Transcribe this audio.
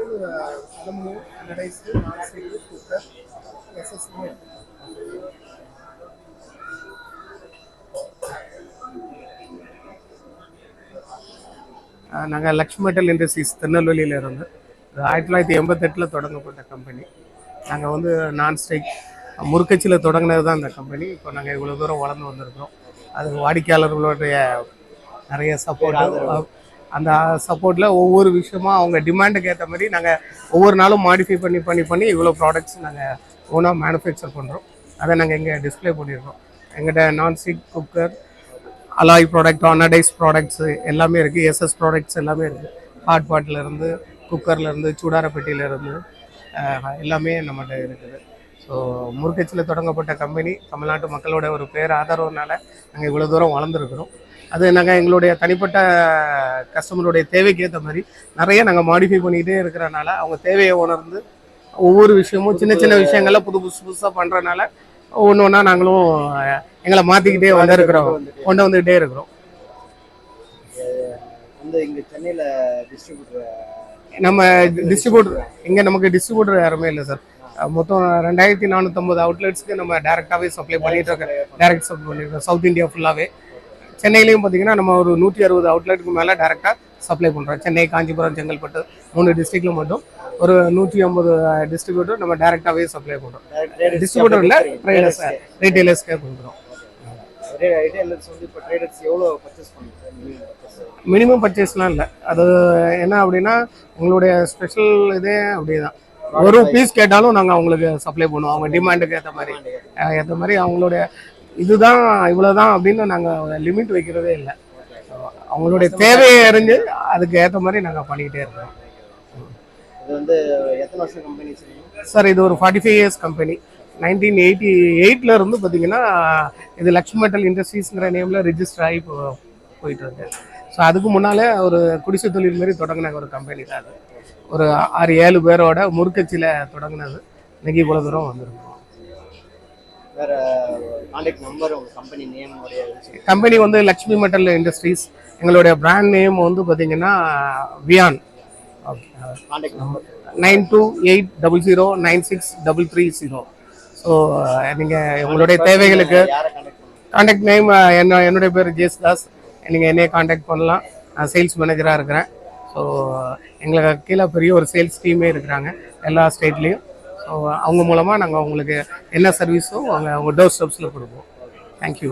aluminum, anodized, non-stick, cooker, SSD. நாங்கள் Lakshmi metal industries திருநெல்வேலியில் இருந்து 1988 தொடங்கப்பட்ட கம்பெனி. நாங்கள் வந்து நான்ஸ்டிக் முறுக்கச்சியில் தொடங்கினது தான் இந்த கம்பெனி. இப்போ நாங்கள் இவ்வளோ தூரம் வளர்ந்து வந்திருக்கிறோம். அது வாடிக்கையாளர்களுடைய நிறைய சப்போர்ட், அந்த சப்போர்ட்டில் ஒவ்வொரு விஷயமா அவங்க டிமாண்டுக்கு ஏற்ற மாதிரி நாங்கள் ஒவ்வொரு நாளும் மாடிஃபை பண்ணி இவ்வளோ ப்ராடக்ட்ஸ் நாங்கள் ஓனாக மேனுஃபேக்சர் பண்ணுறோம். அதை நாங்கள் இங்கே டிஸ்பிளே பண்ணியிருக்கோம். எங்கிட்ட nonstick cooker, alloy product, anodise products எல்லாமே இருக்குது. எஸ்எஸ் ப்ராடக்ட்ஸ் எல்லாமே இருக்குது. ஹாட் பாட்டிலேருந்து, குக்கர்லேருந்து, சூடாரப்பெட்டியிலேருந்து எல்லாமே நம்மகிட்ட இருக்குது. ஸோ முறுக்கச்சியில் தொடங்கப்பட்ட கம்பெனி தமிழ்நாட்டு மக்களோட ஒரு பேர் ஆதரவுனால நாங்கள் இவ்வளோ தூரம் வளர்ந்துருக்குறோம். அது நாங்கள் எங்களுடைய தனிப்பட்ட கஸ்டமருடைய தேவைக்கு ஏற்ற மாதிரி நிறைய நாங்கள் மாடிஃபை பண்ணிக்கிட்டே இருக்கிறனால அவங்க தேவையை உணர்ந்து ஒவ்வொரு விஷயமும் சின்ன சின்ன விஷயங்கள்லாம் புதுசாக பண்ணுறதுனால ஒன்று ஒன்றா நாங்களும் எங்களை மாற்றிக்கிட்டே கொண்டு வந்துக்கிட்டே இருக்கிறோம். நம்ம டிஸ்ட்ரிபியூட்டர் இங்கே நமக்கு டிஸ்ட்ரிபியூட்டர் யாருமே இல்லை சார். மொத்தம் 2450 அவுட்லெட்ஸ்க்கு நம்ம டேரெக்டாகவே சப்ளை பண்ணிட்டு இருக்கோம். டேரெக்ட் சப்ளை பண்ணியிருக்கோம் சவுத் இந்தியா ஃபுல்லாகவே. சென்னையிலையும் பார்த்தீங்கன்னா நம்ம ஒரு 160 அவுட்லெட்டுக்கு மேலே டேரெக்டாக சப்ளை பண்ணுறோம். சென்னை, காஞ்சிபுரம், செங்கல்பட்டு 3 டிஸ்ட்ரிக்டில் மட்டும் ஒரு 150 டிஸ்ட்ரிபியூட்டர் நம்ம டேரெக்டாகவே சப்ளை பண்ணுறோம். டிஸ்ட்ரிபியூட்டர் இல்லை, ரீட்டைலர்ஸ்க்கே கொடுக்குறோம். மினிமம் பர்ச்சேஸ்லாம் இல்லை. அது என்ன அப்படின்னா உங்களுடைய ஸ்பெஷல் இதே அப்படிதான். ஒரு பீஸ் கேட்டாலும் நாங்கள் அவங்களுக்கு சப்ளை பண்ணுவோம். அவங்க டிமாண்டுக்கு ஏற்ற மாதிரி அவங்களுடைய இதுதான் இவ்வளோதான் அப்படின்னு நாங்கள் லிமிட் வைக்கிறதே இல்லை. அவங்களுடைய தேவையை அறிஞ்சு அதுக்கு ஏற்ற மாதிரி நாங்கள் பண்ணிக்கிட்டே இருக்கோம். சார் இது ஒரு 45 இயர்ஸ் கம்பெனி. 1988 இருந்து பார்த்தீங்கன்னா இது லக்ஷ்மி மெட்டல் இண்டஸ்ட்ரீஸ்ங்கிற நேமில் ரிஜிஸ்டர் ஆகி போயிட்டு இருக்கு. ஸோ அதுக்கு முன்னாலே ஒரு குடிசை தொழில் மாரி தொடங்கின ஒரு கம்பெனி தான் அது. ஒரு 6-7 பேரோட முறுக்கச்சியில் தொடங்கினது. இன்னைக்கு இவ்வளோ தூரம் வந்துருக்கோம். கம்பெனி வந்து லக்ஷ்மி மெட்டல் இண்டஸ்ட்ரீஸ். எங்களுடைய பிராண்ட் நேம் வந்து பார்த்தீங்கன்னா வியான். 9280096330. ஸோ நீங்கள் உங்களுடைய தேவைகளுக்கு கான்டாக்ட் நேம் என்னுடைய பேர் ஜேசுதாஸ். நீங்கள் என்னையே கான்டாக்ட் பண்ணலாம். நான் சேல்ஸ் மேனேஜராக இருக்கிறேன். ஸோ எங்களுக்கு கீழே பெரிய ஒரு சேல்ஸ் டீமே இருக்கிறாங்க எல்லா ஸ்டேட்லேயும். ஸோ அவங்க மூலமாக நாங்கள் உங்களுக்கு என்ன சர்வீஸோ அவங்க டோர் ஸ்டெப்ஸில் கொடுப்போம். தேங்க்யூ.